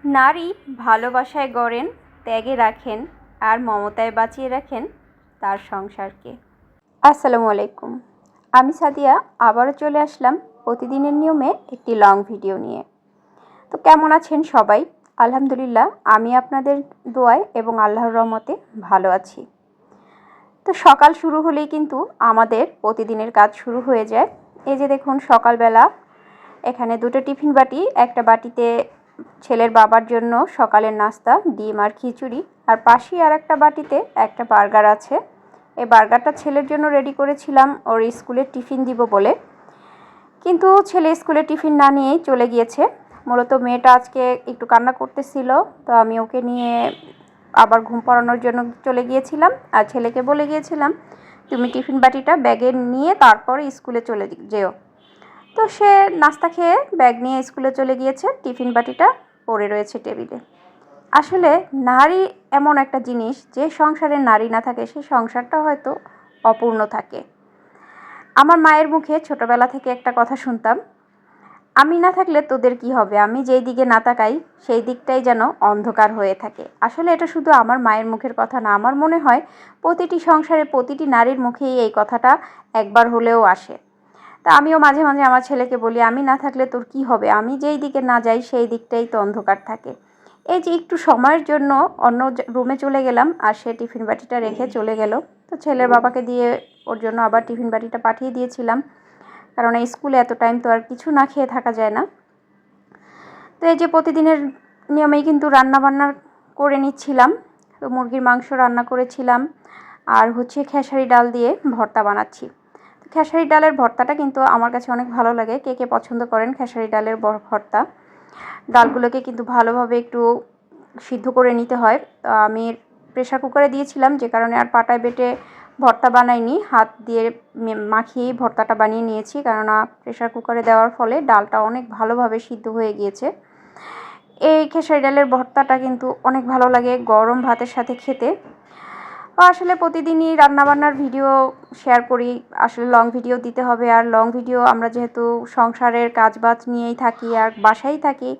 নারী ভালোবাসায় গড়েন, ত্যাগে রাখেন আর মমতায় বাঁচিয়ে রাখেন তার সংসারকে। আসসালামু আলাইকুম, আমি সাদিয়া আবারও চলে আসলাম প্রতিদিনের নিয়মে একটি লং ভিডিও নিয়ে। তো কেমন আছেন সবাই? আলহামদুলিল্লাহ, আমি আপনাদের দোয়ায় এবং আল্লাহর রহমতে ভালো আছি। তো সকাল শুরু হলেই কিন্তু আমাদের প্রতিদিনের কাজ শুরু হয়ে যায়। এই যে দেখুন, সকালবেলা এখানে দুটো টিফিন বাটি, একটা বাটিতে ছেলের বাবার জন্য সকালের নাস্তা ডিম আর খিচুড়ি, আর পাশেই আর একটা বাটিতে একটা বার্গার আছে। এই বার্গারটা ছেলের জন্য রেডি করেছিলাম ওর স্কুলে টিফিন দিব বলে, কিন্তু ছেলে স্কুলে টিফিন না নিয়েই চলে গিয়েছে। মূলত মেয়েটা আজকে একটু কান্না করতেছিল, তো আমি ওকে নিয়ে আবার ঘুম পাড়ানোর জন্য চলে গিয়েছিলাম, আর ছেলেকে বলে গিয়েছিলাম তুমি টিফিন বাটিটা ব্যাগে নিয়ে তারপরে স্কুলে চলে যেও। তো সে নাস্তা খেয়ে ব্যাগ নিয়ে স্কুলে চলে গিয়েছে, টিফিন বাটিটা পড়ে রয়েছে টেবিলে। আসলে নারী এমন একটা জিনিস, যে সংসারে নারী না থাকে সেই সংসারটা হয়তো অপূর্ণ থাকে। আমার মায়ের মুখে ছোটবেলা থেকে একটা কথা শুনতাম, আমি না থাকলে তোদের কি হবে, আমি যেই দিকে না তাকাই সেই দিকটাই যেন অন্ধকার হয়ে থাকে। আসলে এটা শুধু আমার মায়ের মুখের কথা না, আমার মনে হয় প্রতিটি সংসারে প্রতিটি নারীর মুখেই এই কথাটা একবার হলেও আসে। তা আমিও মাঝে মাঝে আমার ছেলেকে বলি, আমি না থাকলে তোর কি হবে, আমি যেই দিকে না যাই সেই দিকটাই তো অন্ধকার থাকে। এই যে একটু সময়ের জন্য অন্য রুমে চলে গেলাম, আর সে টিফিন বাটিটা রেখে চলে গেল। তো ছেলের বাবাকে দিয়ে ওর জন্য আবার টিফিন বাটিটা পাঠিয়ে দিয়েছিলাম, কারণ এই স্কুলে এত টাইম তো আর কিছু না খেয়ে থাকা যায় না। তো এই যে প্রতিদিনের নিয়মেই কিন্তু রান্নাবান্না করে নিচ্ছিলাম। তো মুরগির মাংস রান্না করেছিলাম, আর হচ্ছে খেসারি ডাল দিয়ে ভর্তা বানাচ্ছি। খেসারি ডালের ভর্তাটা কিন্তু আমার কাছে অনেক ভালো লাগে। কে কে পছন্দ করেন খেসারি ডালের ভর্তা? ডালগুলোকে কিন্তু ভালোভাবে একটু সিদ্ধ করে নিতে হয়। তো আমি প্রেশার কুকারে দিয়েছিলাম, যে কারণে আর পাটায় বেটে ভর্তা বানাইনি, হাত দিয়ে মাখিয়েই ভর্তাটা বানিয়ে নিয়েছি, কেননা প্রেশার কুকারে দেওয়ার ফলে ডালটা অনেক ভালোভাবে সিদ্ধ হয়ে গিয়েছে। এই খেসারি ডালের ভর্তাটা কিন্তু অনেক ভালো লাগে গরম ভাতের সাথে খেতে। আসলে প্রতিদিনই রান্নাবান্নার ভিডিও শেয়ার করি, আসলে লং ভিডিও দিতে হবে। আর লং ভিডিও আমরা যেহেতু সংসারের কাজবাজ নিয়েই থাকি আর বাসায় থাকি,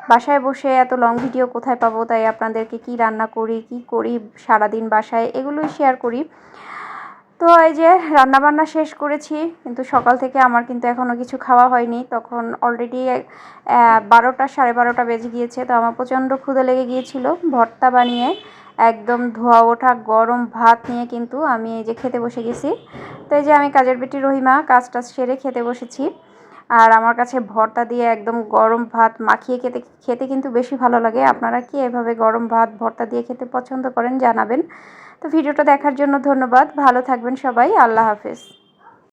বাসায় বসে এত লং ভিডিও কোথায় পাবো, তাই আপনাদেরকে কি রান্না করি, কি করি সারাদিন বাসায়, এগুলোই শেয়ার করি। তো এই যে রান্নাবান্না শেষ করেছি, কিন্তু সকাল থেকে আমার কিন্তু এখনও কিছু খাওয়া হয়নি। তখন অলরেডি 12টা 12:30 বেজে গিয়েছে। তো আমার প্রচণ্ড ক্ষুধা লেগে গিয়েছিল। ভর্তা বানিয়ে একদম ধোয়া ওঠা গরম ভাত নিয়ে কিন্তু আমি এই যে খেতে বসে গেছি। তো এই যে আমি কাজের বেটি রহিমা কাজটা সেরে খেতে বসেছি, আর আমার কাছে ভর্তা দিয়ে একদম গরম ভাত মাখিয়ে খেতে খেতে কিন্তু বেশি ভালো লাগে। আপনারা কি এভাবে গরম ভাত ভর্তা দিয়ে খেতে পছন্দ করেন জানাবেন। তো ভিডিওটা দেখার জন্য ধন্যবাদ, ভালো থাকবেন সবাই, আল্লাহ হাফেজ।